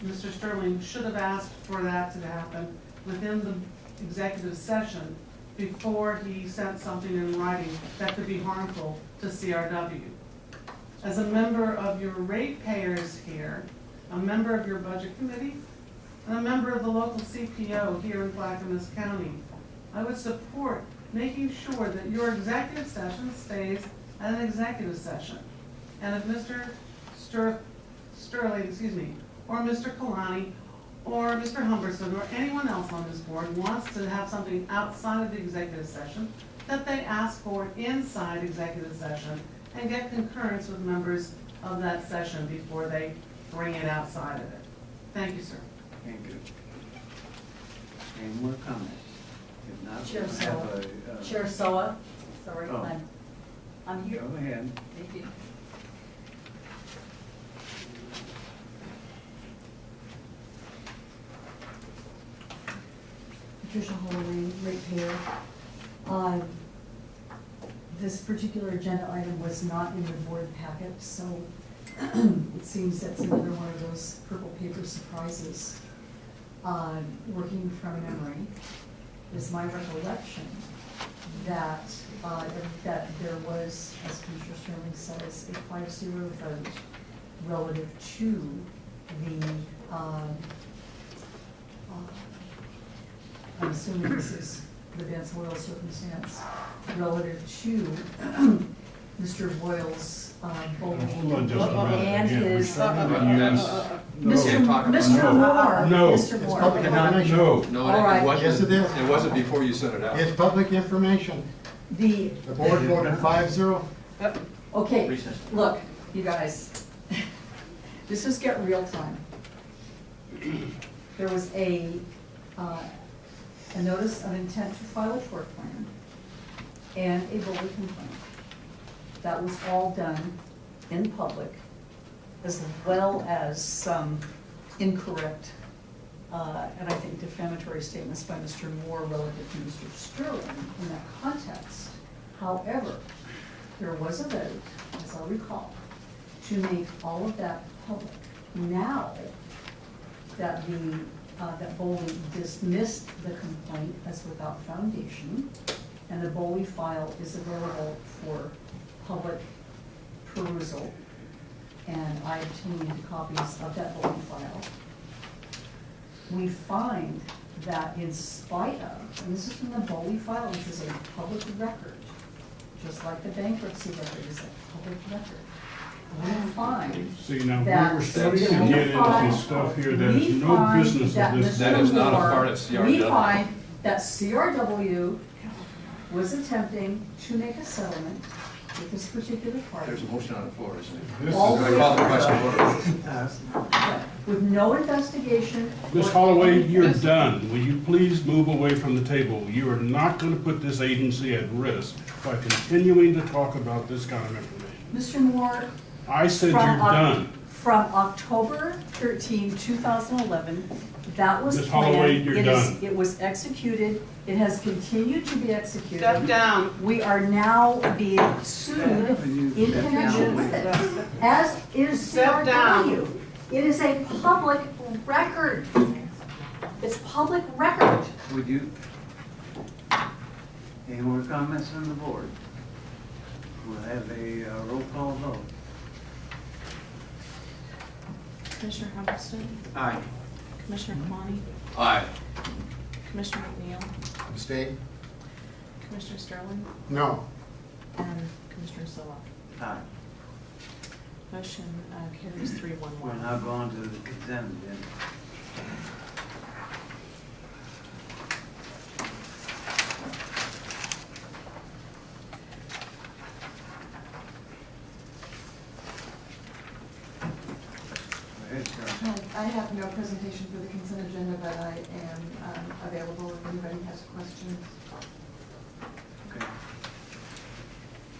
Mr. Sterling should have asked for that to happen within the executive session before he sent something in writing that could be harmful to CRW. As a member of your ratepayers here, a member of your budget committee, and a member of the local CPO here in Clackamas County, I would support making sure that your executive session stays at an executive session. And if Mr. Sterling, or Mr. Kalani, or Mr. Humberson, or anyone else on this board wants to have something outside of the executive session, that they ask for inside executive session and get concurrence with members of that session before they bring it outside of it. Thank you, sir. Thank you. Any more comments? If not, Chair we'll have a... Chair Soa, sorry, Oh. I'm here. Go ahead. Thank you. Patricia Holloway, ratepayer. This particular agenda item was not in the board packet, so it seems that's another one of those purple paper surprises. Working from memory, is my recollection that that there was, as Commissioner Sterling says, a 5-0 vote relative to the I'm assuming this is the Vance Boyle circumstance, relative to Mr. Boyle's bowling and his Mr. Moore. No. Mr. Moore. Public information. No, All right. Yes, it is. It wasn't before you sent it out. It's public information. The board voted 5-0. okay, look, you guys, this is get real time. There was a notice of intent to file a tort plan and a bully complaint. That was all done in public, as well as some incorrect and I think defamatory statements by Mr. Moore relative to Mr. Sterling in that context. However, there was a vote, as I recall, to make all of that public. Now that that Boley dismissed the complaint as without foundation, and the Boley file is available for public perusal, and I obtained copies of that Boley file, we find that in spite of, and this is from the Boley file, which is a public record, just like the bankruptcy record is a public record, we find See, now, that we were starting to get into some stuff here that is no business of this. That is not a part of CRW. We find that CRW was attempting to make a settlement with this particular party. There's a motion on the floor, isn't it? This All is- I call the question order. With no investigation. Ms. or Holloway, anything. you're done. Will you please move away from the table? You are not going to put this agency at risk by continuing to talk about this kind of information. Mr. Moore. I said you're done. From October 13, 2011, that was Ms. planned. Holloway, you're done. It was executed. It has continued to be executed. Step down. We are now being sued in connection with it, as is Step down. CRW. It is a public record. It's public record. Would you? Any more comments on the board? We'll have a roll call vote. Commissioner Humberstone, Aye. Commissioner Kalani, Aye. Commissioner McNeil, Abstain? Commissioner Sterling, No. and Commissioner Sola. Aye. Motion carries 3-1-1. We'll now go on to the consent agenda. Go ahead, Sarah. I have no presentation for the consent agenda, but I am available if anybody has questions. Okay.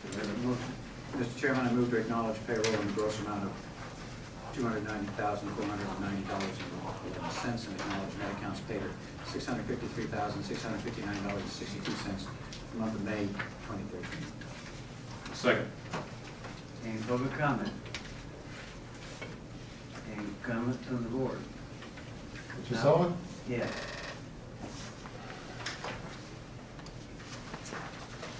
Do we have a motion? Mr. Chairman, I move to acknowledge payroll in the gross amount of $290,490.11 and acknowledge net accounts paid at $653,659.62 for the month of May 2013. Second. Any public comment? Any comments on the board? Mr. Sullivan? Yes.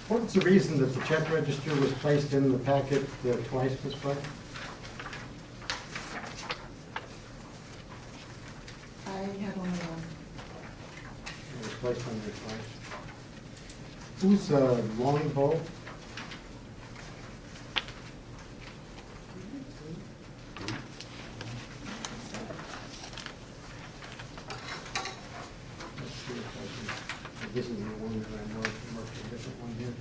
What's the reason that the check register was placed in the packet twice, Ms. Blair? I have only one. It was placed on there twice. Who's Longbow? Let's see if I can, this is the one that I marked, a different one here.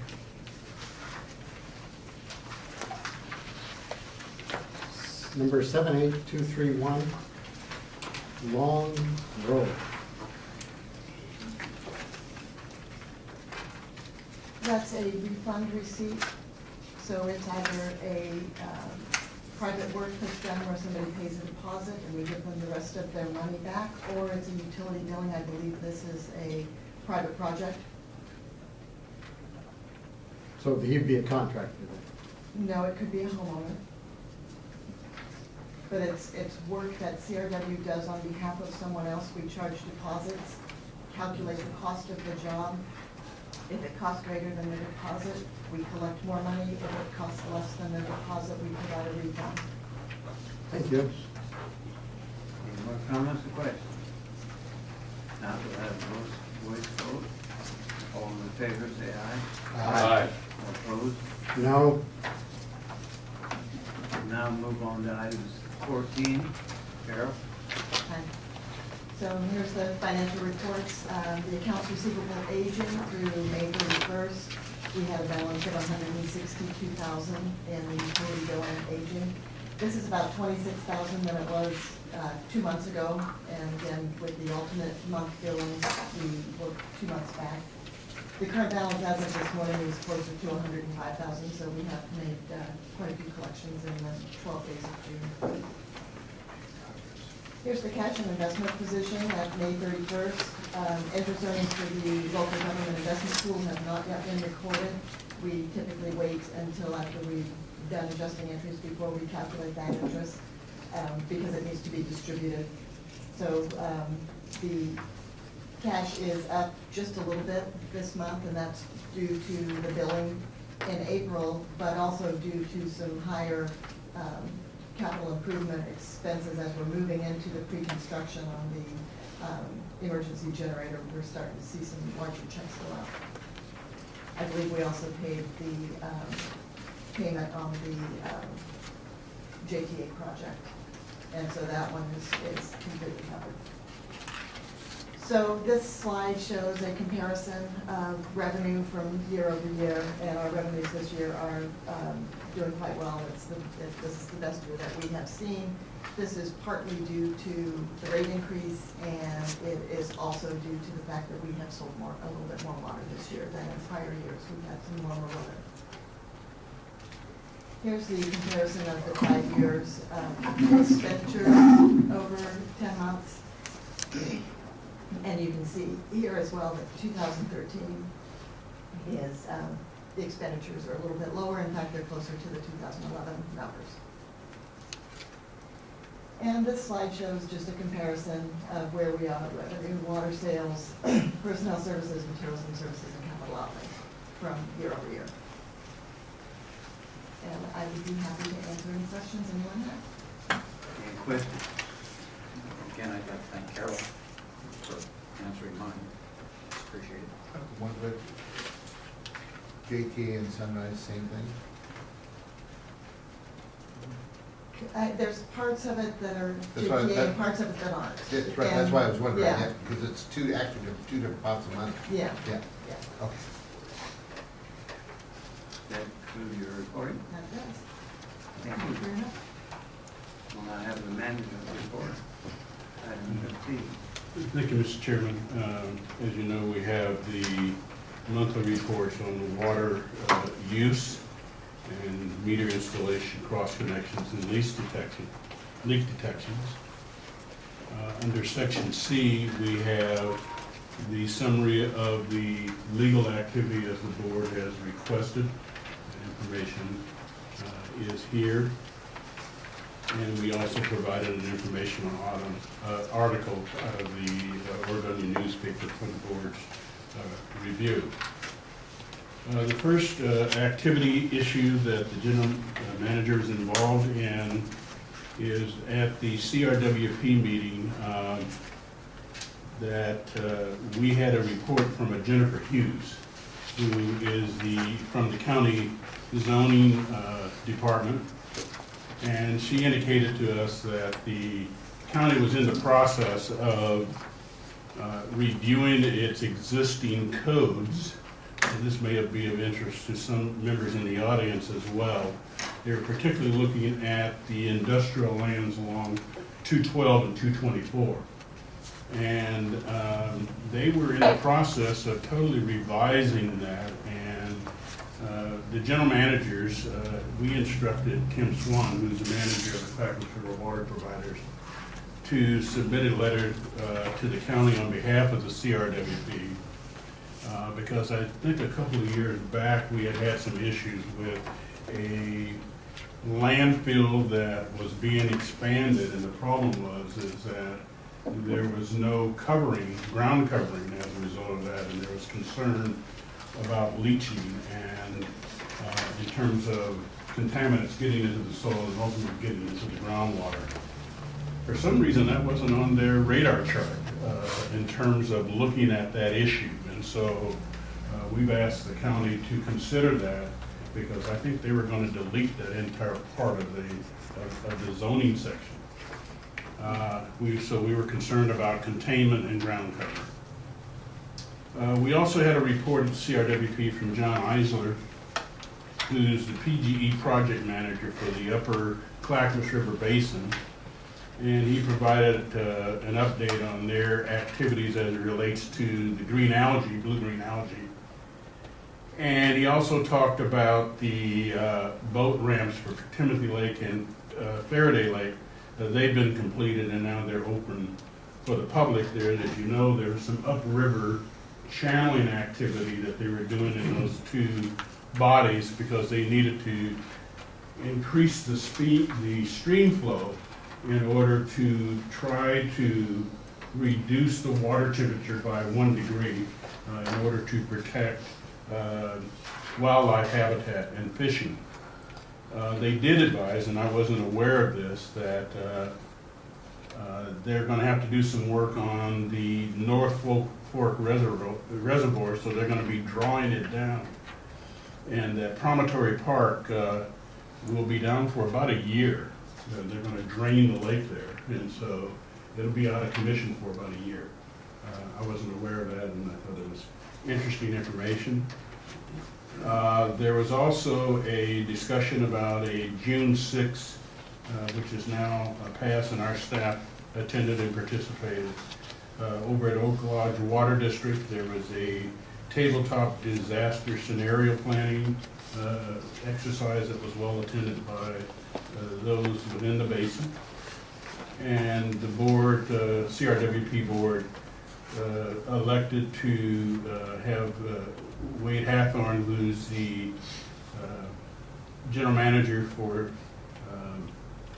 Number 78231, Long Road. That's a refund receipt, so it's either a private work that's done where somebody pays a deposit and we give them the rest of their money back, or it's a utility billing. I believe this is a private project. So he'd be a contractor then? No, it could be a homeowner. But it's work that CRW does on behalf of someone else. We charge deposits, calculate the cost of the job. If it costs greater than the deposit, we collect more money. If it costs less than the deposit, we provide a refund. Thank you. Any more comments or questions? Now we'll have a voice vote. All in favor, say aye. Aye. All opposed? No. Now move on to items 14. Carol? Okay. So here's the financial reports. The accounts receivable aging through May 31st, we had a balance of $162,000 in the utility billing aging. This is about $26,000 than it was 2 months ago, and again, with the alternate month billings, we look 2 months back. The current balance as of this morning is closer to $105,000, so we have made quite a few collections in the 12 days of June. Here's the cash and investment position at May 31st. Interest earnings for the local government investment pool have not yet been recorded. We typically wait until after we've done adjusting entries before we calculate that interest, because it needs to be distributed. So the cash is up just a little bit this month, and that's due to the billing in April, but also due to some higher capital improvement expenses as we're moving into the pre-construction on the emergency generator. We're starting to see some larger checks go out. I believe we also paid the payment on the JTA project, and so that one is completely covered. So this slide shows a comparison of revenue from year over year, and our revenues this year are doing quite well. This is the best year that we have seen. This is partly due to the rate increase, and it is also due to the fact that we have sold a little bit more water this year than in prior years. We've had some warmer weather. Here's the comparison of the 5 years expenditures over 10 months. And you can see here as well that 2013 is, the expenditures are a little bit lower. In fact, they're closer to the 2011 numbers. And this slide shows just a comparison of where we are with revenue, water sales, personnel services, materials and services, and capital outlay from year over year. And I would be happy to answer any questions anyone has. Any questions? Again, I'd like to thank Carol for answering mine. Appreciate it. One bit. JTA and Sunrise, same thing? There's parts of it that are That's why- JPA and parts of it that aren't. That's right, that's why I was wondering, Yeah. yeah, because it's two different pots of money. Yeah, Yeah, yeah, okay. That concludes your reporting. that does. Thank Thank you very you. much. We'll now have the management report. Item 15. Thank you, Mr. Chairman. As you know, we have the monthly reports on the water use and meter installation, cross connections, and leak detections. Under section C, we have the summary of the legal activity as the board has requested. The information is here. And we also provided an informational article out of the Oregon newspaper for the board's review. The first activity issue that the general manager is involved in is at the CRWP meeting that we had a report from a Jennifer Hughes, who is from the county zoning department. And she indicated to us that the county was in the process of reviewing its existing codes. And this may be of interest to some members in the audience as well. They were particularly looking at the industrial lands along 212 and 224. And they were in the process of totally revising that. And the general managers, we instructed Kim Swan, who's the manager of the Clackamas River Water Providers, to submit a letter to the county on behalf of the CRWP. Because I think a couple of years back we had some issues with a landfill that was being expanded, and the problem is that there was no covering, ground covering as a result of that, and there was concern about leaching and in terms of contaminants getting into the soil and ultimately getting into the groundwater. For some reason that wasn't on their radar chart in terms of looking at that issue. And so we've asked the county to consider that, because I think they were going to delete that entire part of the zoning section. So we were concerned about containment and ground cover. We also had a report at CRWP from John Eisler, who's the PGE project manager for the upper Clackamas River Basin. And he provided an update on their activities as it relates to the green algae, blue-green algae. And he also talked about the boat ramps for Timothy Lake and Faraday Lake. They've been completed and now they're open for the public there. And as you know, there was some upriver channeling activity that they were doing in those two bodies because they needed to increase the stream flow in order to try to reduce the water temperature by 1 degree in order to protect wildlife habitat and fishing. They did advise, and I wasn't aware of this, that they're going to have to do some work on the North Fork Reservoir, so they're going to be drawing it down. And that Promontory Park will be down for about a year. They're going to drain the lake there, and so it'll be out of commission for about a year. I wasn't aware of that, and I thought it was interesting information. There was also a discussion about a June 6th, which is now passed, and our staff attended and participated. Over at Oak Lodge Water District, there was a tabletop disaster scenario planning exercise that was well attended by those within the basin. And the board, CRWP board, elected to have Wade Hathorn, who's the general manager for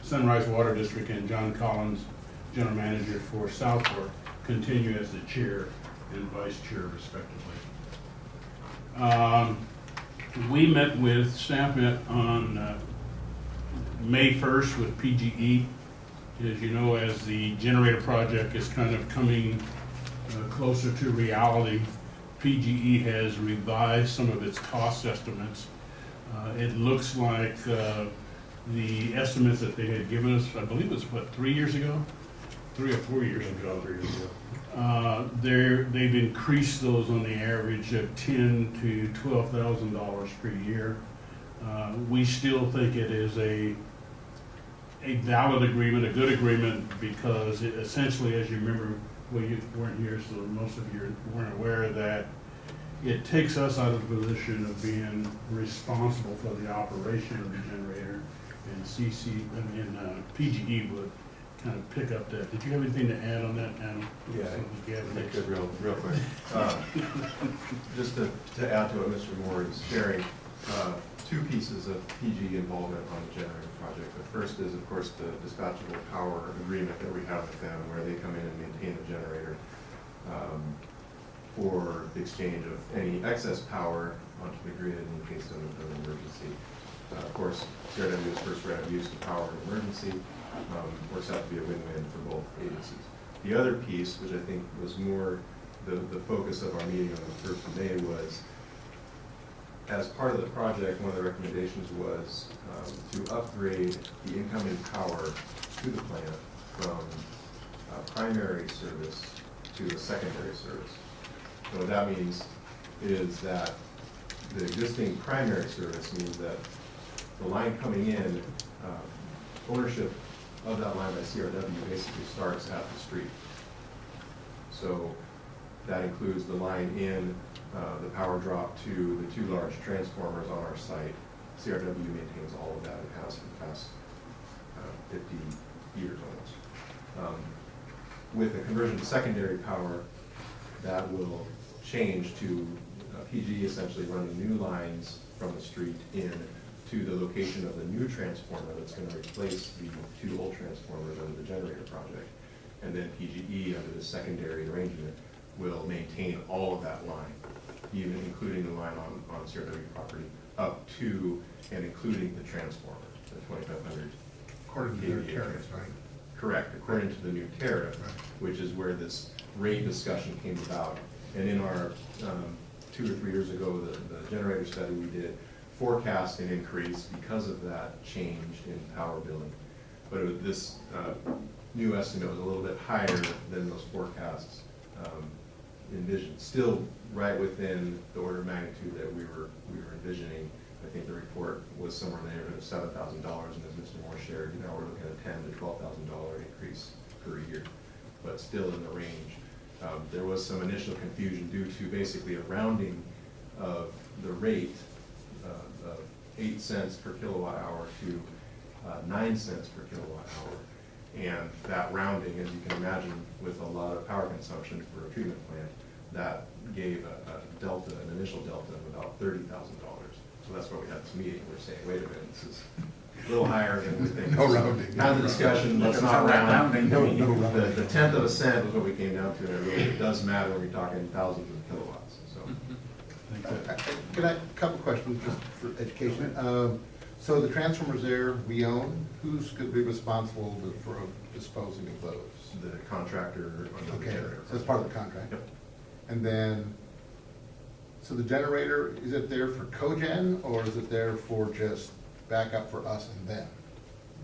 Sunrise Water District, and John Collins, general manager for South Fork, continue as the chair and vice chair respectively. We met with, staff met on May 1st with PGE. As you know, as the generator project is kind of coming closer to reality, PGE has revised some of its cost estimates. It looks like the estimates that they had given us, I believe it was, what, 3 years ago? 3 or 4 years ago. They've increased those on the average of $10,000 to $12,000 per year. We still think it is a valid agreement, a good agreement, because it essentially, as you remember, well, you weren't here, so most of you weren't aware that it takes us out of the position of being responsible for the operation of the generator, and PGE would kind of pick up that. Did you have anything to add on that, Adam? Yeah, I make it real quick. Just to add to what Mr. Moore is sharing, two pieces of PG involvement on the generator project. The first is, of course, the dispatchable power agreement that we have with them, where they come in and maintain the generator for the exchange of any excess power onto the grid in case of an emergency. Of course, CRW's first right of use to power an emergency works out to be a win-win for both agencies. The other piece, which I think was more the focus of our meeting on the 1st of May, was as part of the project, one of the recommendations was to upgrade the incoming power to the plant from primary service to a secondary service. So what that means is that the existing primary service means that the line coming in, ownership of that line by CRW basically starts at the street. So that includes the line in, the power drop to the 2 large transformers on our site. CRW maintains all of that and has for the past 50 years almost. With the conversion to secondary power, that will change to PG essentially running new lines from the street in to the location of the new transformer that's going to replace the 2 old transformers under the generator project. And then PGE, under the secondary arrangement, will maintain all of that line, even including the line on CRW property, up to and including the transformer, the 2500. According to their tariffs, right? Correct, according to the new tariff, which is where this rate discussion came about. And in our 2 or 3 years ago, the generator study we did forecast an increase because of that change in power billing. But this new estimate was a little bit higher than those forecasts envisioned. Still right within the order of magnitude that we were envisioning. I think the report was somewhere in the neighborhood of $7,000, and as Mr. Moore shared, now we're looking at a $10,000 to $12,000 increase per year, but still in the range. There was some initial confusion due to basically a rounding of the rate of 8 cents per kilowatt hour to 9 cents per kilowatt hour. And that rounding, as you can imagine, with a lot of power consumption for a treatment plant, that gave a delta, an initial delta of about $30,000. So that's why we had this meeting. We're saying, wait a minute, this is a little higher than we think. No rounding. Have the discussion, let's not round. No rounding. The 1/10 of a cent was what we came down to, and it really does matter when you're talking thousands of kilowatts, so. Can I, a couple questions just for education. So the transformers there we own, who's going to be responsible for disposing of those? The contractor on the Okay, generator. so that's part of the contract? Yep. And then, so the generator, is it there for cogen, or is it there for just backup for us and them?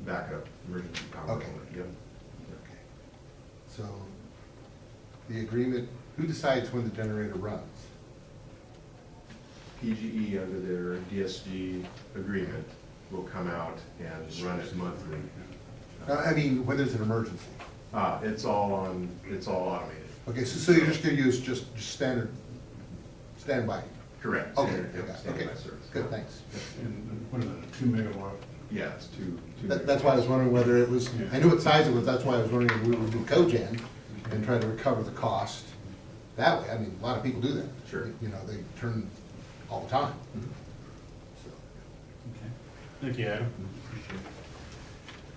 Backup, emergency power. Okay. Yep. Okay. So, the agreement, who decides when the generator runs? PGE, under their DSG agreement, will come out and run it monthly. I mean, when there's an emergency. It's all automated. Okay, so you're just gonna use just standard, standby? Correct. Okay, Yep, okay, standby okay, service. good, thanks. And what is it, a 2 megawatt? Yeah, it's two. That's why I was wondering whether it was, I knew what size it was, that's why I was wondering if we would do cogen and try to recover the cost that way. I mean, a lot of people do that. Sure. You know, they turn all the time. Mhm. So, Okay. Thank you, Adam. Appreciate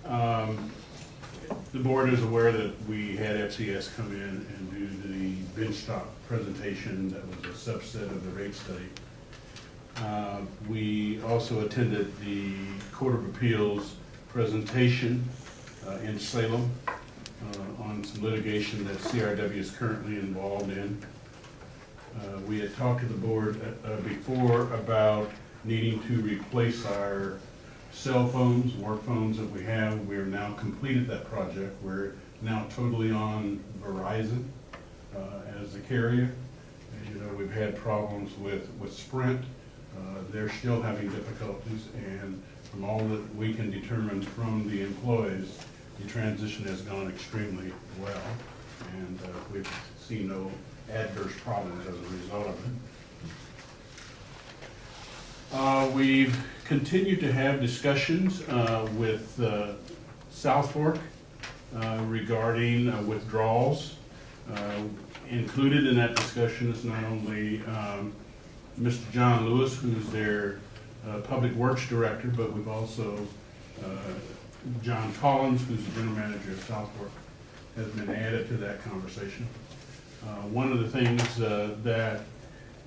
it. The board is aware that we had FCS come in and do the benchtop presentation that was a subset of the rate study. We also attended the Court of Appeals presentation in Salem on some litigation that CRW is currently involved in. We had talked to the board before about needing to replace our cell phones, work phones that we have. We are now completed that project. We're now totally on Verizon as the carrier. As you know, we've had problems with Sprint. They're still having difficulties, and from all that we can determine from the employees, the transition has gone extremely well, and we've seen no adverse problems as a result of it. We've continued to have discussions with South Fork regarding withdrawals. Included in that discussion is not only Mr. John Lewis, who's their Public Works Director, but we've also, John Collins, who's the General Manager of Southwark, has been added to that conversation. One of the things that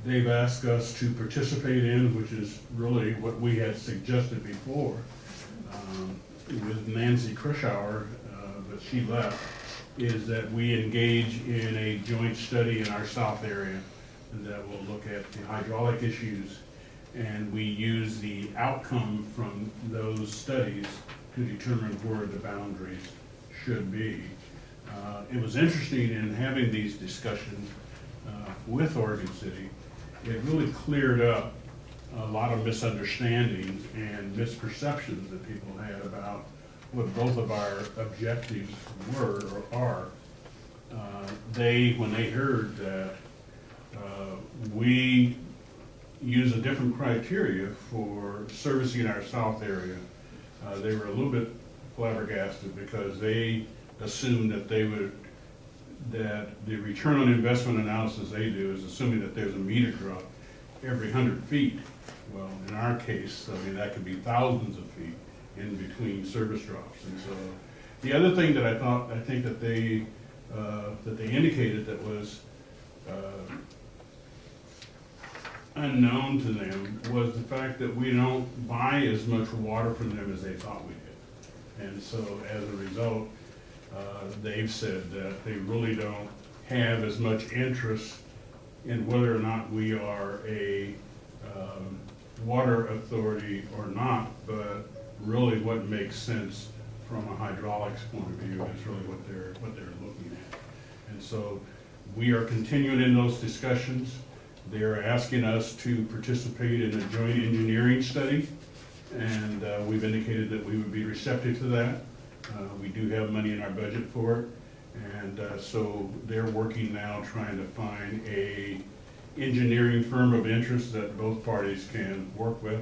they've asked us to participate in, which is really what we had suggested before, with Nancy Krischauer, but she left, is that we engage in a joint study in our south area that will look at the hydraulic issues, and we use the outcome from those studies to determine where the boundaries should be. It was interesting in having these discussions with Oregon City. It really cleared up a lot of misunderstandings and misperceptions that people had about what both of our objectives were or are. When they heard that we use a different criteria for servicing our south area, they were a little bit flabbergasted because they assumed that that the return on investment analysis they do is assuming that there's a meter drop every 100 feet. Well, in our case, I mean, that could be thousands of feet in between service drops. And so the other thing that I think that they indicated that was unknown to them was the fact that we don't buy as much water from them as they thought we did. And so as a result, they've said that they really don't have as much interest in whether or not we are a water authority or not, but really what makes sense from a hydraulics point of view is really what they're looking at. And so we are continuing in those discussions. They're asking us to participate in a joint engineering study, and we've indicated that we would be receptive to that. We do have money in our budget for it, and so they're working now trying to find a engineering firm of interest that both parties can work with.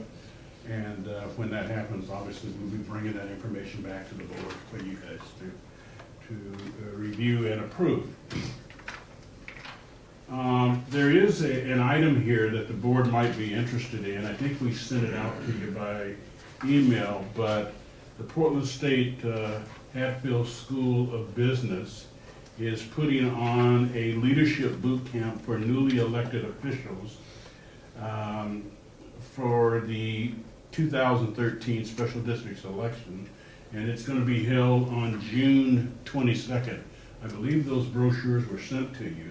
And when that happens, obviously we'll be bringing that information back to the board for you guys to review and approve. There is an item here that the board might be interested in. I think we sent it out to you by email, but the Portland State Hatfield School of Business is putting on a leadership boot camp for newly elected officials for the 2013 Special Districts election, and it's going to be held on June 22nd. I believe those brochures were sent to you.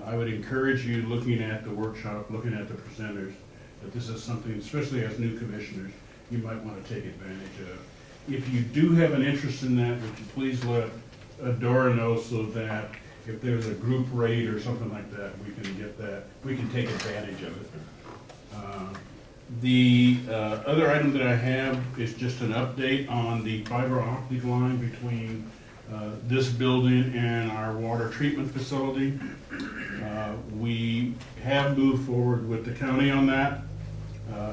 I would encourage you, looking at the workshop, looking at the presenters, that this is something, especially as new commissioners, you might want to take advantage of. If you do have an interest in that, would you please let Dora know so that if there's a group rate or something like that, we can get that, we can take advantage of it. The other item that I have is just an update on the fiber optic line between this building and our water treatment facility. We have moved forward with the county on that,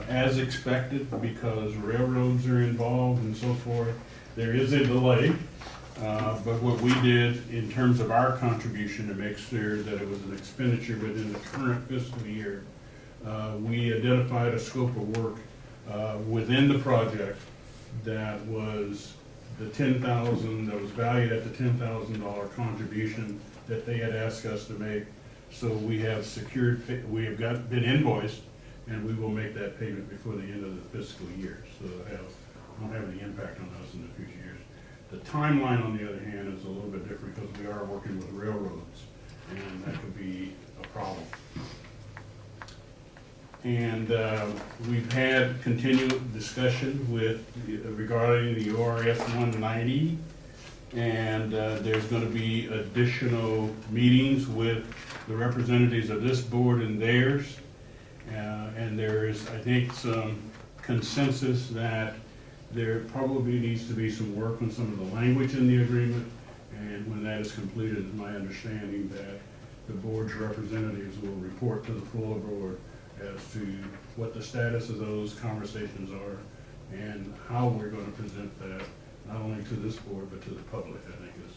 as expected, because railroads are involved and so forth. There is a delay, but what we did in terms of our contribution to make sure that it was an expenditure within the current fiscal year, we identified a scope of work within the project that was the $10,000, that was valued at the $10,000 contribution that they had asked us to make. So we have secured, we have been invoiced, and we will make that payment before the end of the fiscal year. So it won't have any impact on us in the future years. The timeline, on the other hand, is a little bit different because we are working with railroads, and that could be a problem. And we've had continued discussion regarding the ORS 190, and there's going to be additional meetings with the representatives of this board and theirs. And there is, I think, some consensus that there probably needs to be some work on some of the language in the agreement. And when that is completed, it's my understanding that the board's representatives will report to the full board as to what the status of those conversations are and how we're going to present that, not only to this board, but to the public, I think is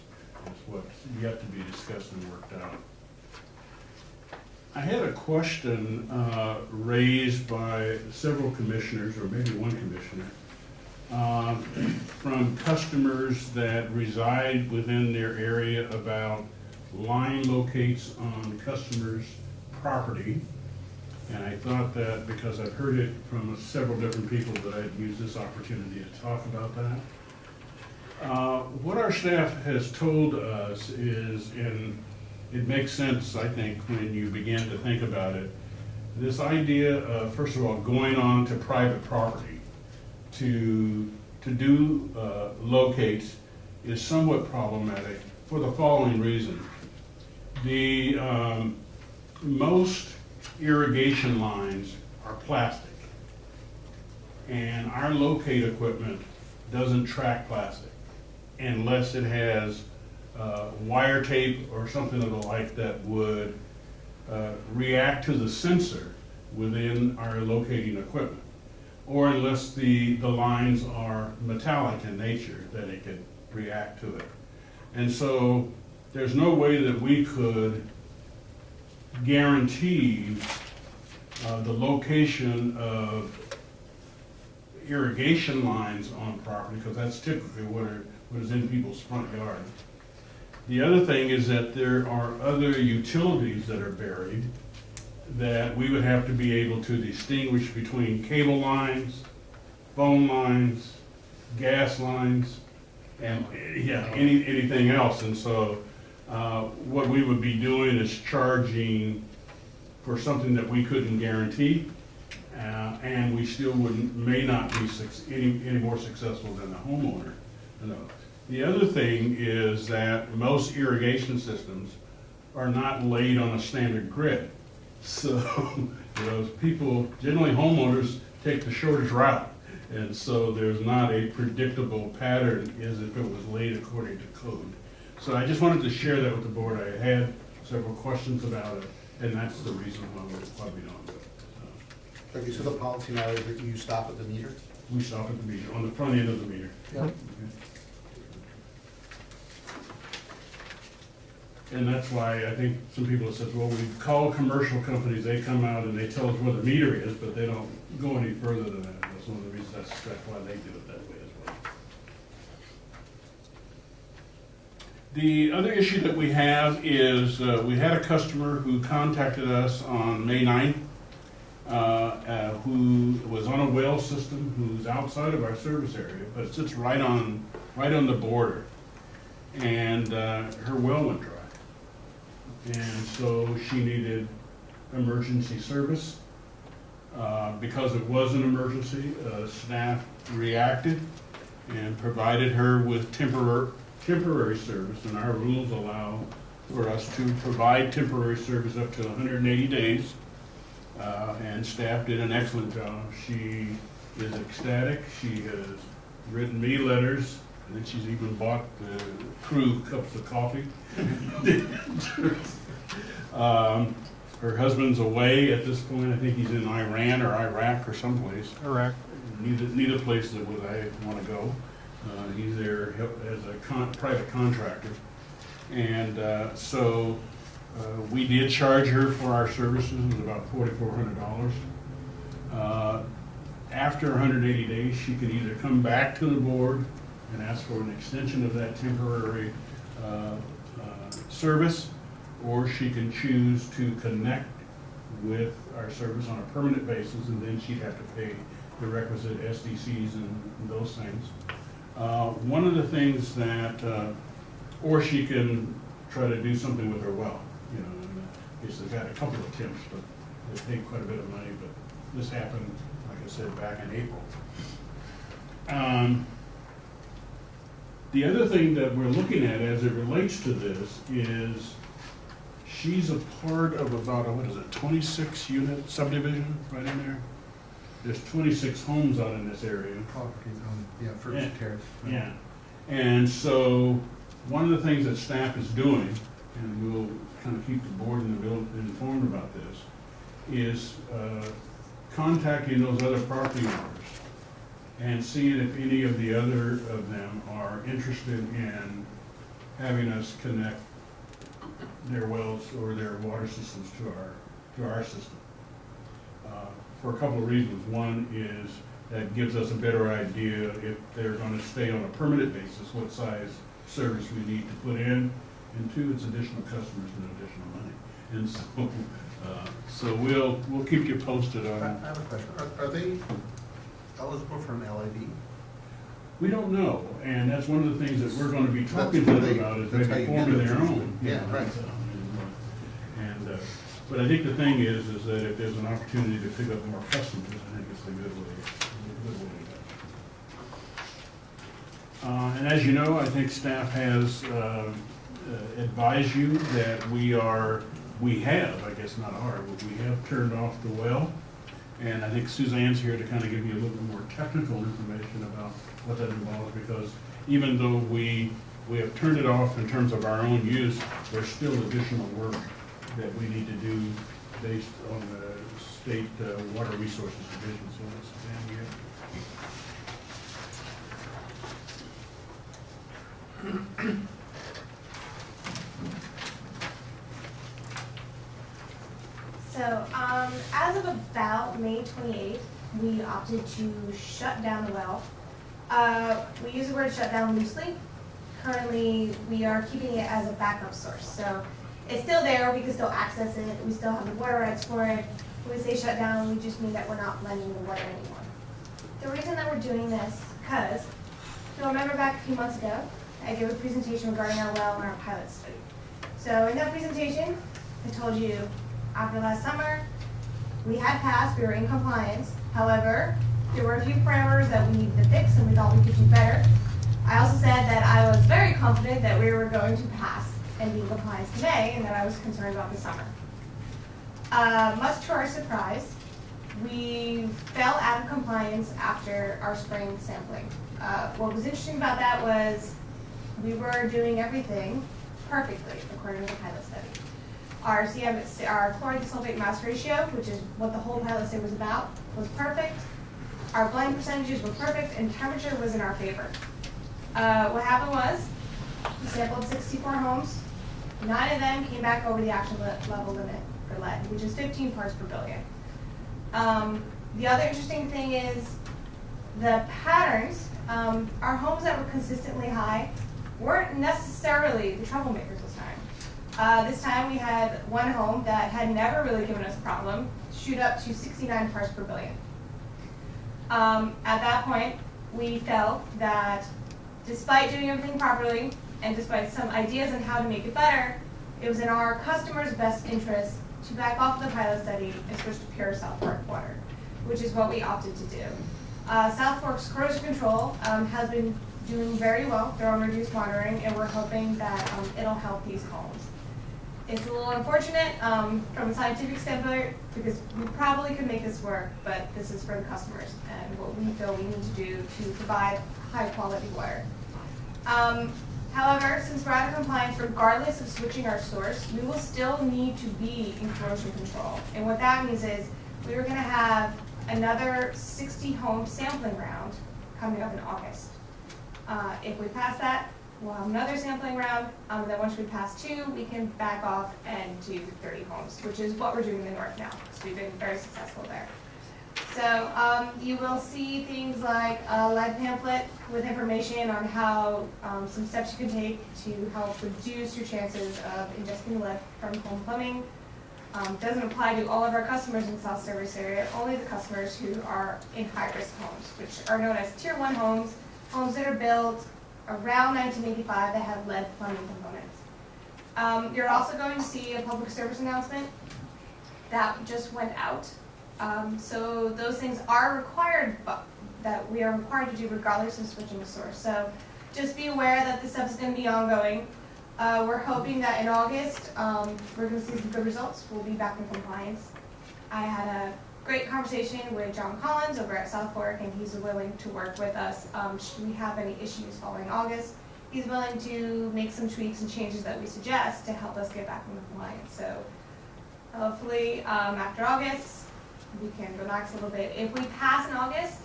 what's yet to be discussed and worked out. I had a question raised by several commissioners, or maybe one commissioner, from customers that reside within their area about line locates on customers' property. And I thought that, because I've heard it from several different people, that I'd use this opportunity to talk about that. What our staff has told us is, and it makes sense, I think, when you begin to think about it, this idea of, first of all, going on to private property to do locates is somewhat problematic for the following reason. The most irrigation lines are plastic, and our locate equipment doesn't track plastic unless it has wire tape or something of the like that would react to the sensor within our locating equipment, or unless the lines are metallic in nature that it could react to it. And so there's no way that we could guarantee the location of irrigation lines on property, because that's typically what is in people's front yard. The other thing is that there are other utilities that are buried that we would have to be able to distinguish between cable lines, phone lines, gas lines, and anything else. And so what we would be doing is charging for something that we couldn't guarantee, and we still may not be any more successful than the homeowner. The other thing is that most irrigation systems are not laid on a standard grid. So, people, generally homeowners, take the shortest route. And so there's not a predictable pattern as if it was laid according to code. So I just wanted to share that with the board. I had several questions about it, and that's the reason why we don't do it. Okay, so the policy now is that you stop at the meter? We stop at the meter, on the front end of the meter. Yeah. Okay. And that's why I think some people have said, well, we call commercial companies, they come out and they tell us where the meter is, but they don't go any further than that. That's one of the reasons, that's why they do it that way as well. The other issue that we have is we had a customer who contacted us on May 9th, who was on a well system, who's outside of our service area, but it sits right on the border. And her well went dry. And so she needed emergency service. Because it was an emergency, staff reacted and provided her with temporary service, and our rules allow for us to provide temporary service up to 180 days. And staff did an excellent job. She is ecstatic. She has written me letters, and then she's even bought the crew cups of coffee. Her husband's away at this point. I think he's in Iran or Iraq or someplace. Iraq. Neither place that would I want to go. He's there as a private contractor. And so we did charge her for our services. It was about $4,400. After 180 days, she could either come back to the board and ask for an extension of that temporary service, or she can choose to connect with our service on a permanent basis, and then she'd have to pay the requisite SDCs and those things. One of the things that, or she can try to do something with her well. They've had a couple of attempts, but they paid quite a bit of money, but this happened, like I said, back in April. The other thing that we're looking at as it relates to this is she's a part of about, 26 unit subdivision right in there? There's 26 homes out in this area. First terrace. Yeah, and so one of the things that staff is doing, and we'll kind of keep the board and the building informed about this, is contacting those other property owners and seeing if any of the other of them are interested in having us connect their wells or their water systems to to our system. For a couple of reasons. One is that gives us a better idea if they're going to stay on a permanent basis, what size service we need to put in. And two, it's additional customers and additional money. And so we'll keep you posted I on. have a question. Are they eligible for an LID? We don't know, and that's one of the things that we're going to be talking to them about is That's how maybe you get forming it. their own. Yeah, right. But I think the thing is that if there's an opportunity to pick up more customers, I think it's a good way to go. And as you know, I think staff has advised you that we have, I guess not are, but we have turned off the well. And I think Suzanne's here to kind of give you a little bit more technical information about what that involves, because even though we have turned it off in terms of our own use, there's still additional work that we need to do based on the state water resources division. So Suzanne, you So, as of about May 28th, we opted to shut down the well. We use the word shut down loosely. Currently, we are keeping it as a backup source. So it's still there, we can still access it, we still have the water rights for it. When we say shut down, we just mean that we're not lending the water anymore. The reason that we're doing this, because you'll remember back a few months ago, I gave a presentation regarding our well and our pilot study. So in that presentation, I told you after last summer, we had passed, we were in compliance. However, there were a few parameters that we needed to fix and we thought we could do better. I also said that I was very confident that we were going to pass and be in compliance today, and that I was concerned about the summer. Much to our surprise, we fell out of compliance after our spring sampling. What was interesting about that was we were doing everything perfectly according to the pilot study. Our chloride to sulfate mass ratio, which is what the whole pilot study was about, was perfect. Our blend percentages were perfect, and temperature was in our favor. What happened was, we sampled 64 homes. 9 of them came back over the action level limit for lead, which is 15 parts per billion. The other interesting thing is the patterns. Our homes that were consistently high weren't necessarily the troublemakers this time. This time we had one home that had never really given us a problem shoot up to 69 parts per billion. At that point, we felt that despite doing everything properly, and despite some ideas on how to make it better, it was in our customers' best interest to back off the pilot study and switch to pure South Fork water, which is what we opted to do. South Fork's corrosion control has been doing very well. They're on reduced monitoring, and we're hoping that it'll help these homes. It's a little unfortunate from a scientific standpoint, because we probably could make this work, but this is for the customers and what we feel we need to do to provide high quality water. However, since we're out of compliance, regardless of switching our source, we will still need to be in corrosion control. And what that means is we were going to have another 60 home sampling round coming up in August. If we pass that, we'll have another sampling round. Then once we pass 2, we can back off and do 30 homes, which is what we're doing in the north now, because we've been very successful there. So you will see things like a lead pamphlet with information on how some steps you can take to help reduce your chances of ingesting lead from home plumbing. Doesn't apply to all of our customers in South Service area, only the customers who are in high-risk homes, which are known as Tier 1 homes, homes that are built around 1985 that have lead plumbing components. You're also going to see a public service announcement that just went out. So those things are required, that we are required to do regardless of switching the source. So just be aware that this stuff is going to be ongoing. We're hoping that in August, we're going to see some good results. We'll be back in compliance. I had a great conversation with John Collins over at South Fork, and he's willing to work with us should we have any issues following August. He's willing to make some tweaks and changes that we suggest to help us get back in compliance. So hopefully after August, we can relax a little bit. If we pass in August,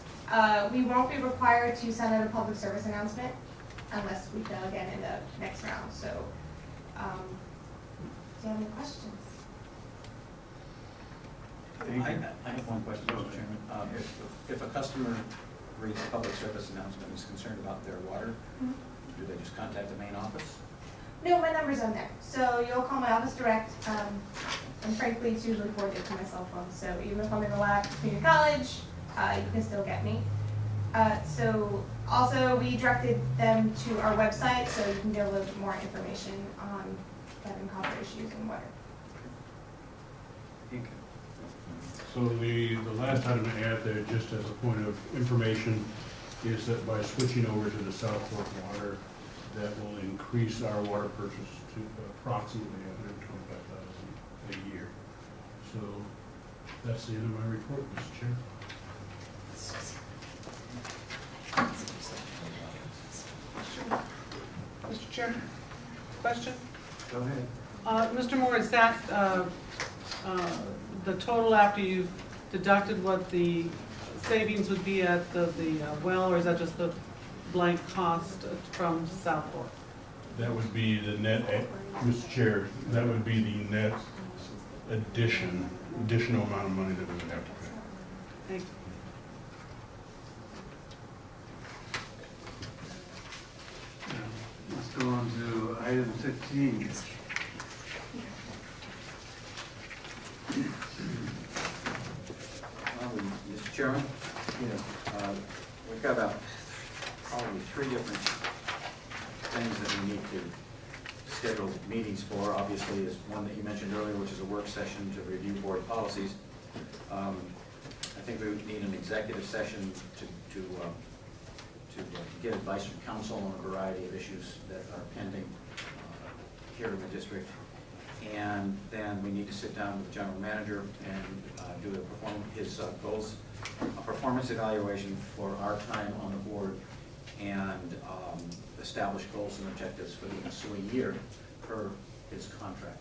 we won't be required to send out a public service announcement unless we fail again in the next round. So, do you have any questions? I have one question, Mr. Chairman. If a customer reads a public service announcement and is concerned about their water, do they just contact the main office? No, my number's on there, so you'll call my office direct, and frankly, it's usually forwarded to my cell phone, so even if I'm in the lab at community college, you can still get me. So also, we directed them to our website, so you can get a little bit more information on lead and copper issues in water. Thank you. So the last item to add there, just as a point of information, is that by switching over to the South Fork water, that will increase our water purchase to approximately $125,000 a year. So that's the end of my report, Mr. Chair. Mr. Chair, question? Go ahead. Mr. Moore, is that the total after you've deducted what the savings would be at the well, or is that just the blank cost from South Fork? That would be the net, Mr. Chair, that would be the net additional amount of money that we would have to pay. Thank you. Let's go on to item 15. Mr. Chairman? We've got about probably 3 different things that we need to schedule meetings for. Obviously, is one that you mentioned earlier, which is a work session to review board policies. I think we would need an executive session to get advice from council on a variety of issues that are pending here in the district. And then we need to sit down with the general manager and do his goals, a performance evaluation for our time on the board, and establish goals and objectives for the ensuing year per his contract.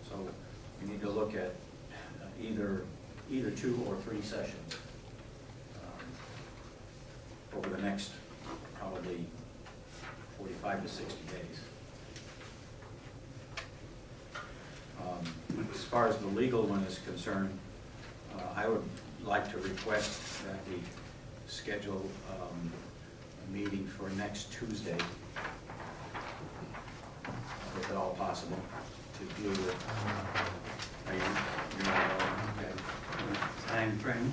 So we need to look at either 2 or 3 sessions over the next probably 45 to 60 days. As far as the legal one is concerned, I would like to request that we schedule a meeting for next Tuesday, if at all possible, to deal with. Time frame?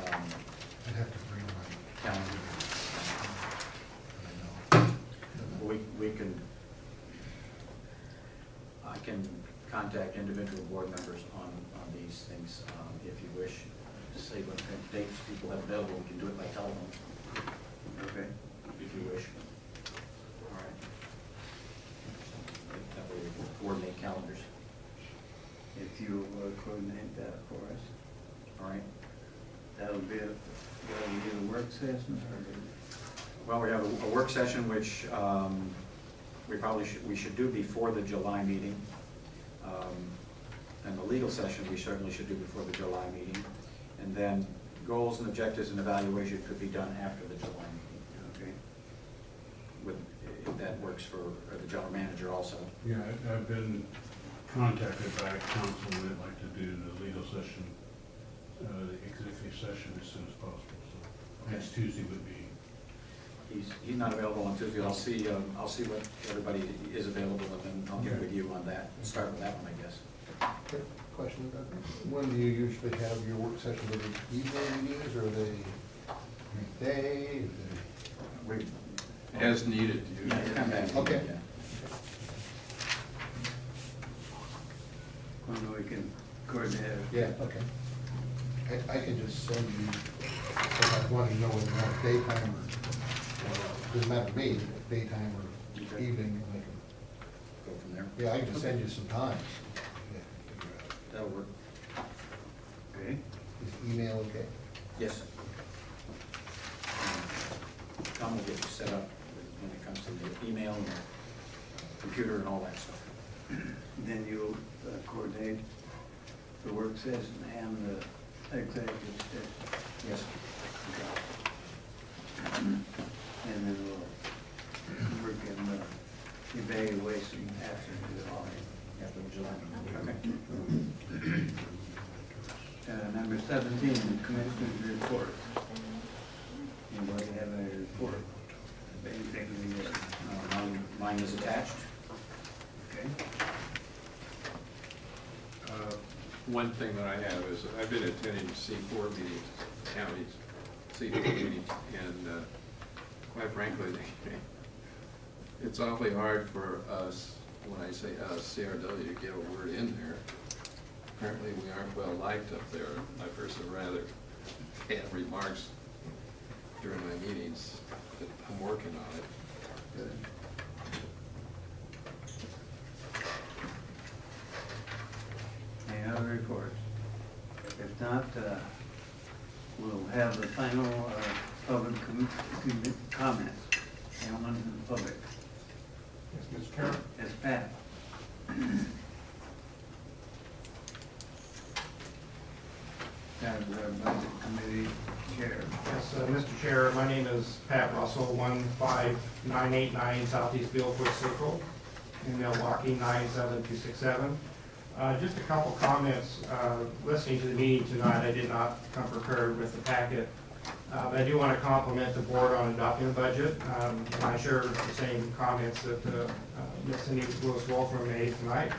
I'd have to bring my Calendar. I can contact individual board members on these things, if you wish. To say what kind of dates people have available, we can do it by telephone. Okay. If you wish. All right. That way we can coordinate calendars. If you coordinate that for us. All right. That'll be a work session or? Well, we have a work session which we should do before the July meeting. And the legal session we certainly should do before the July meeting. And then goals and objectives and evaluation could be done after the July meeting. Okay. If that works for the general manager also. Yeah, I've been contacted by council and they'd like to do the legal session, the executive session as soon as possible. So next Tuesday would be. He's not available on Tuesday. I'll see what everybody is available, and then I'll get with you on that. Start with that one, I guess. Okay, question about that. When do you usually have your work session? Are they evening meetings, or are they midday? As needed. Okay. When we can coordinate it. Yeah, okay. I can just send you, if I want to know whether or not daytime or doesn't matter to me, daytime or Okay. evening, I can, Go from there. yeah, I can just send you some times. That'll work. Okay. Is email okay? Yes. Tom will get you set up when it comes to the email and the computer and all that stuff. Then you'll coordinate the work session and the executive session. Yes. And then we'll work in the evaluation after the audit. after July. Okay. Number 17, Commissioner's report. Anybody have a report? Anything we get? Mine is attached. Okay. One thing that I have is I've been attending C4 meetings, counties, C4 meetings, and quite frankly, it's awfully hard for us, when I say us, CRW, to get a word in there. Apparently, we aren't well liked up there. I've heard some rather bad remarks during my meetings, but I'm working on it. Good. Any other reports? If not, we'll have the final public comments. Anyone in the public? Yes, Mr. Chairman. Yes, Pat. As our budget committee chair. Yes, Mr. Chair, my name is Pat Russell, 15989 Southeast Billfoot Circle in Milwaukee, 97267. Just a couple comments. Listening to the meeting tonight, I did not come prepared with the packet. But I do want to compliment the board on adopting the budget. And I share the same comments that Ms. Cindy Lewis-Wolfram made tonight.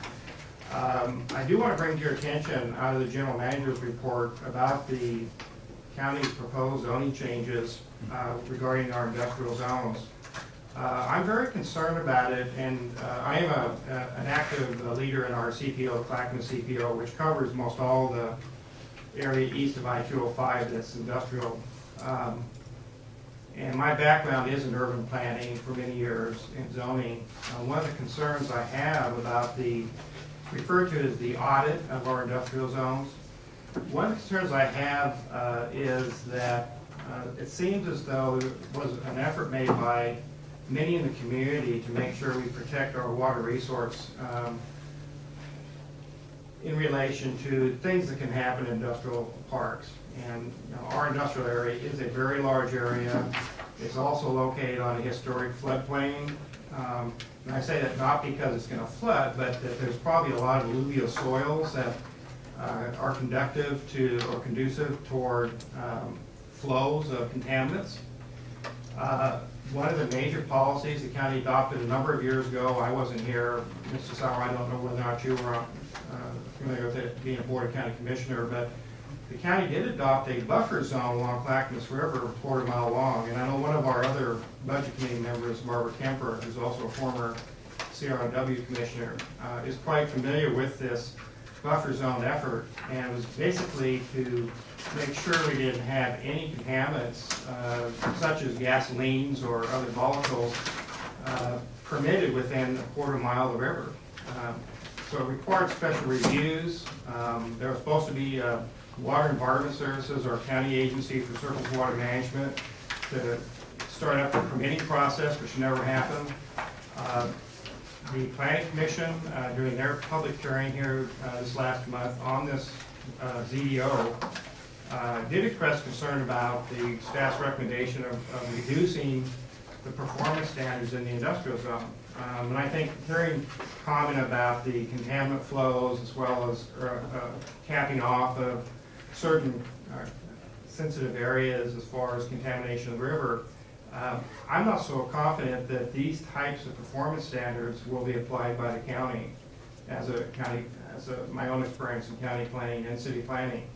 I do want to bring to your attention out of the general manager's report about the county's proposed zoning changes regarding our industrial zones. I'm very concerned about it, and I am an active leader in our CPO, Clackamas CPO, which covers most all the area east of I-205 that's industrial. And my background is in urban planning for many years in zoning. One of the concerns I have about the referred to as the audit of our industrial zones. One of the concerns I have is that it seems as though it was an effort made by many in the community to make sure we protect our water resource in relation to things that can happen in industrial parks. And our industrial area is a very large area. It's also located on a historic floodplain. And I say that not because it's going to flood, but that there's probably a lot of alluvial soils that are conducive toward flows of contaminants. One of the major policies the county adopted a number of years ago, I wasn't here, Mr. Sauer, I don't know whether or not you were familiar with it being a Board of County Commissioner, but the county did adopt a buffer zone along Clackamas River, a quarter-mile long, and I know one of our other budget committee members, Barbara Kemper, who's also a former CRW commissioner, is quite familiar with this buffer zone effort, and it was basically to make sure we didn't have any contaminants, such as gasolines or other volatiles, permitted within a quarter mile of the river. So it required special reviews. There was supposed to be Water Environment Services, our county agency for surface water management, to start up the permitting process, which never happened. The Planning Commission, during their public hearing here this last month on this ZDO, did express concern about the staff's recommendation of reducing the performance standards in the industrial zone. And I think hearing comment about the contaminant flows as well as capping off of certain sensitive areas as far as contamination of the river, I'm not so confident that these types of performance standards will be applied by the county my own experience in county planning and city planning.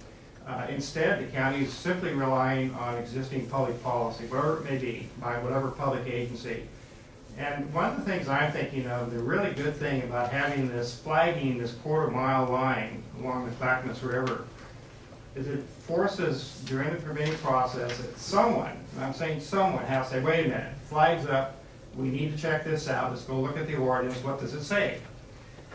Instead, the county is simply relying on existing public policy, whatever it may be, by whatever public agency. And one of the things I'm thinking of, the really good thing about having this flagging, this quarter-mile line along the Clackamas River, is it forces, during the permitting process, that someone, and I'm saying someone, has to say, wait a minute, flag's up, we need to check this out, let's go look at the ordinance, what does it say?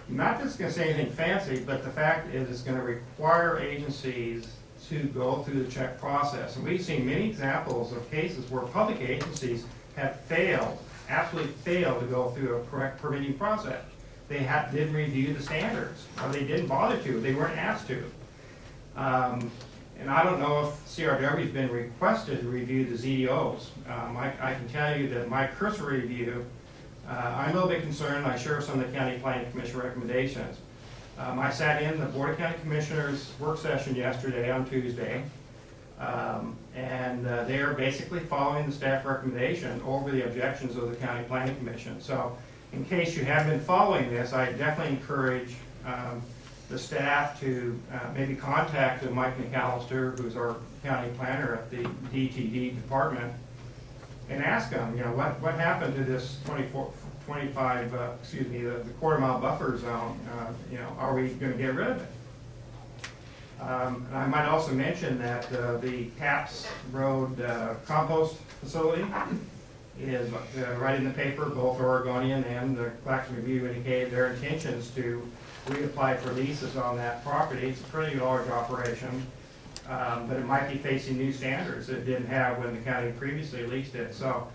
Not just going to say anything fancy, but the fact is it's going to require agencies to go through the check process. And we've seen many examples of cases where public agencies have failed, absolutely failed to go through a correct permitting process. They didn't review the standards, or they didn't bother to, they weren't asked to. And I don't know if CRW has been requested to review the ZDOs. I can tell you that my cursory review I'm a little bit concerned, I share some of the County Planning Commission recommendations. I sat in the Board of County Commissioners work session yesterday on Tuesday, and they are basically following the staff recommendation over the objections of the County Planning Commission. So in case you have been following this, I definitely encourage the staff to maybe contact Mike McAllister, who's our county planner at the DTD department, and ask them, you know, what happened to this the quarter-mile buffer zone? You know, are we going to get rid of it? And I might also mention that the Caps Road compost facility is right in the paper. Both Oregonian and the Clackamas Review indicated their intentions to reapply for leases on that property. It's a pretty large operation, but it might be facing new standards that it didn't have when the county previously leased it. So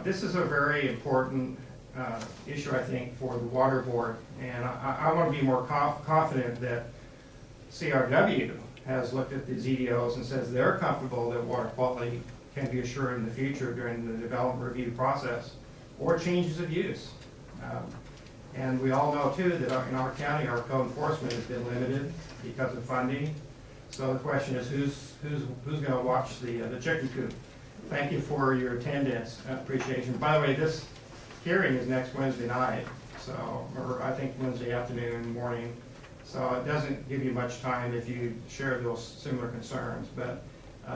this is a very important issue, I think, for the water board, and I want to be more confident that CRW has looked at the ZDOs and says they're comfortable that water quality can be assured in the future during the development review process or changes of use. And we all know too that in our county our code enforcement has been limited because of funding. So the question is who's going to watch the chicken coop? Thank you for your attendance, appreciation. By the way, this hearing is next Wednesday night, so or I think Wednesday afternoon, morning. So it doesn't give you much time if you share those similar concerns. But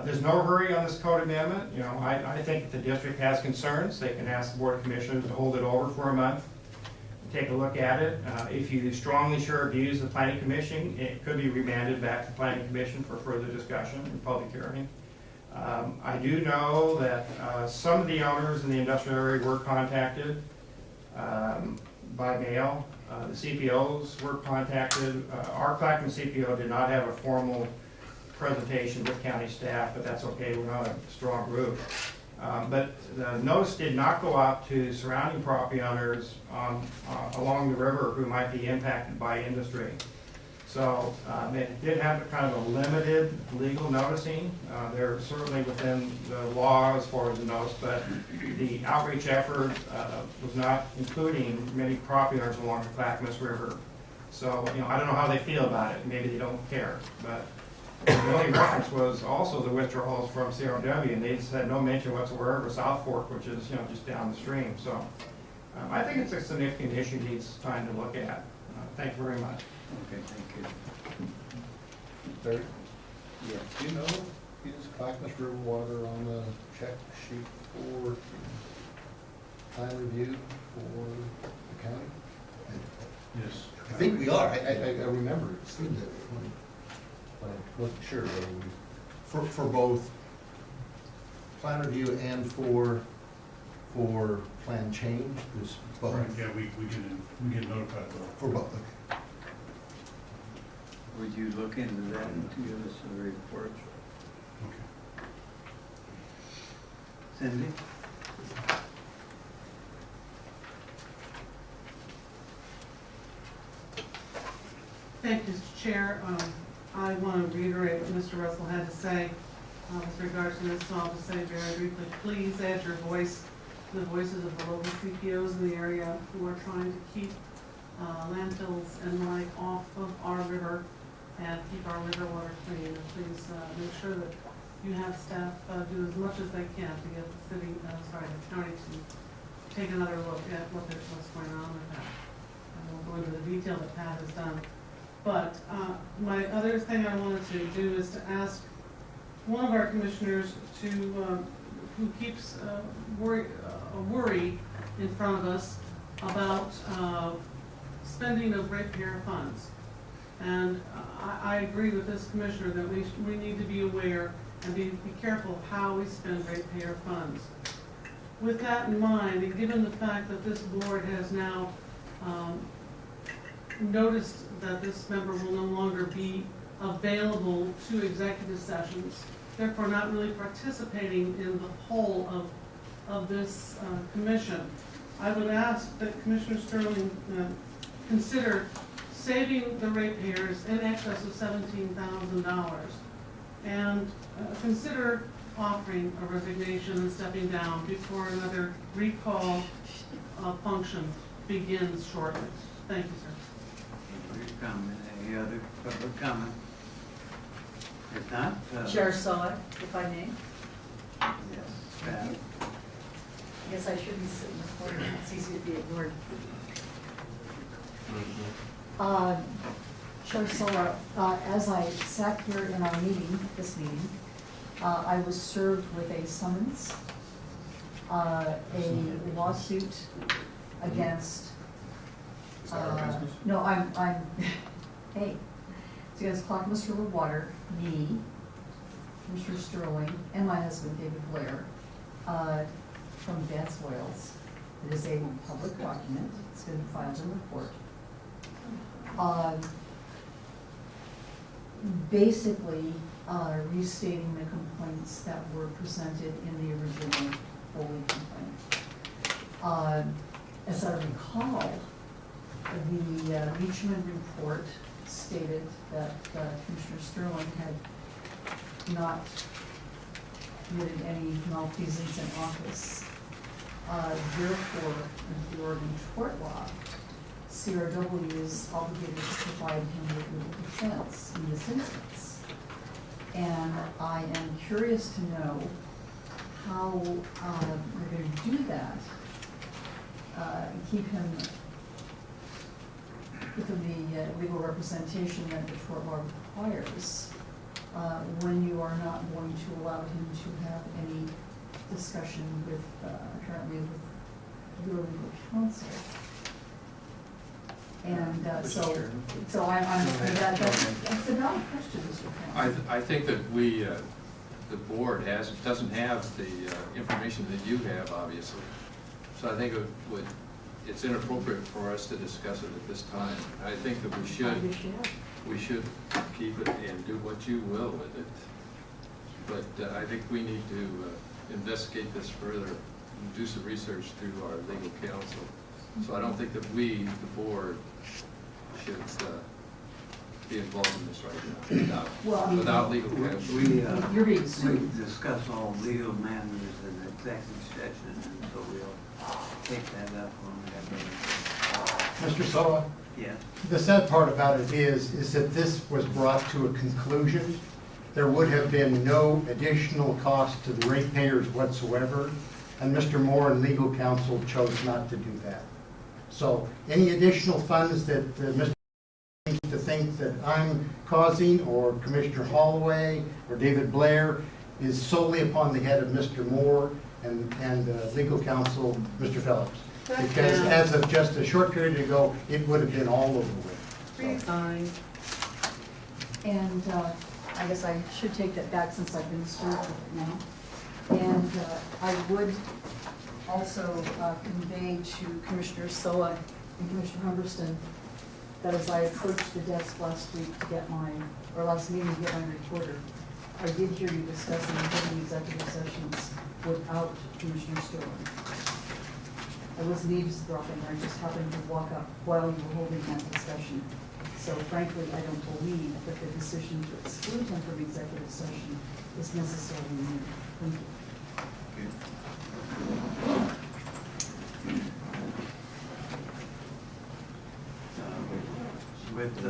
there's no hurry on this code amendment. You know, I think if the district has concerns, they can ask the Board of Commissioners to hold it over for a month, take a look at it. If you strongly share views of the Planning Commission, it could be remanded back to the Planning Commission for further discussion and public hearing. I do know that some of the owners in the industrial area were contacted by mail. The CPOs were contacted. Our Clackamas CPO did not have a formal presentation with county staff, but that's okay, we're not a strong group. But the notice did not go out to surrounding property owners along the river who might be impacted by industry. So it did have kind of a limited legal noticing. They're certainly within the law as far as the notice, but the outreach effort was not including many property owners along the Clackamas River. So, you know, I don't know how they feel about it. Maybe they don't care, but the only reference was also the withdrawals from CRW, and they said no mention whatsoever of South Fork, which is, you know, just down the stream. So I think it's a significant issue needs time to look at. Thank you very much. Okay, thank you. Barry, Yes. do you know, is Clackamas River water on the check sheet for plan review for the county? Yes. I think we are. I remember seeing that one, but I wasn't sure whether we, for both plan review and for plan change, is both. Right, yeah, we get notified though. For both, okay. Would you look into that and give us a report? Okay. Cindy? Thank you, Mr. Chair. I want to reiterate what Mr. Russell had to say with regards to this, so I'll just say very briefly, please add your voice to the voices of the local CPOs in the area who are trying to keep landfills and the like off of our river and keep our river water clean. And please make sure that you have staff do as much as they can to get the city, the county to take another look at what's going on with that. I won't go into the detail that Pat has done. But my other thing I wanted to do is to ask one of our commissioners to, who keeps a worry in front of us about spending of ratepayer funds. And I agree with this commissioner that we need to be aware and be careful how we spend ratepayer funds. With that in mind, and given the fact that this board has now noticed that this member will no longer be available to executive sessions, therefore not really participating in the whole of this commission, I would ask that Commissioner Sterling consider saving the ratepayers in excess of $17,000 and consider offering a resignation and stepping down before another recall function begins shortly. Thank you, sir. Thank you for your comment. Any other public comment? If not, Chair Saw, if I may. yes, Pat. I guess I shouldn't sit in the corner, it's easy to be ignored. Chair Sola, as I sat here in our meeting, this meeting, I was served with a summons, a lawsuit against, Is that our business? no, I'm, hey, it's against Clackamas River Water, me, Commissioner Sterling, and my husband, David Blair, from Advanced Wales. It is a public document. It's been filed in the court. Basically, restating the complaints that were presented in the original Foley complaint. As I recall, the Beachman report stated that Commissioner Sterling had not committed any malfeasance in office. Therefore, under the Oregon tort law, CRW is obligated to provide him with legal defense in this instance. And I am curious to know how we're going to do that, keep him within the legal representation that the tort law requires, when you are not going to allow him to have any discussion with, currently with your legal counsel. And so I'm, that's a valid question, Mr. Counsel. I think that we, the board doesn't have the information that you have, obviously. So I think it's inappropriate for us to discuss it at this time. I think that we should keep it and do what you will with it. But I think we need to investigate this further and do some research through our legal counsel. So I don't think that we, the board, should be involved in this right now without legal counsel. You're being sued. We discuss all legal matters in executive session, and so we'll take that up when we have Mr. Sola, Yes. the sad part about it is that this was brought to a conclusion. There would have been no additional cost to the ratepayers whatsoever, and Mr. Moore and legal counsel chose not to do that. So any additional funds that Mr. seems to think that I'm causing, or Commissioner Holloway, or David Blair, is solely upon the head of Mr. Moore and legal counsel, Mr. Phillips. Because as of just a short period ago, it would have been all over with. Resign. And I guess I should take that back since I've been served with it now. And I would also convey to Commissioner Soa and Commissioner Humberston that as I approached the desk last week to get last meeting to get my recorder, I did hear you discussing holding executive sessions without Commissioner Sterling. I wasn't eavesdropping, I just happened to walk up while you were holding that discussion. So frankly, I don't believe that the decision to exclude him from executive session is necessarily made. Thank you. With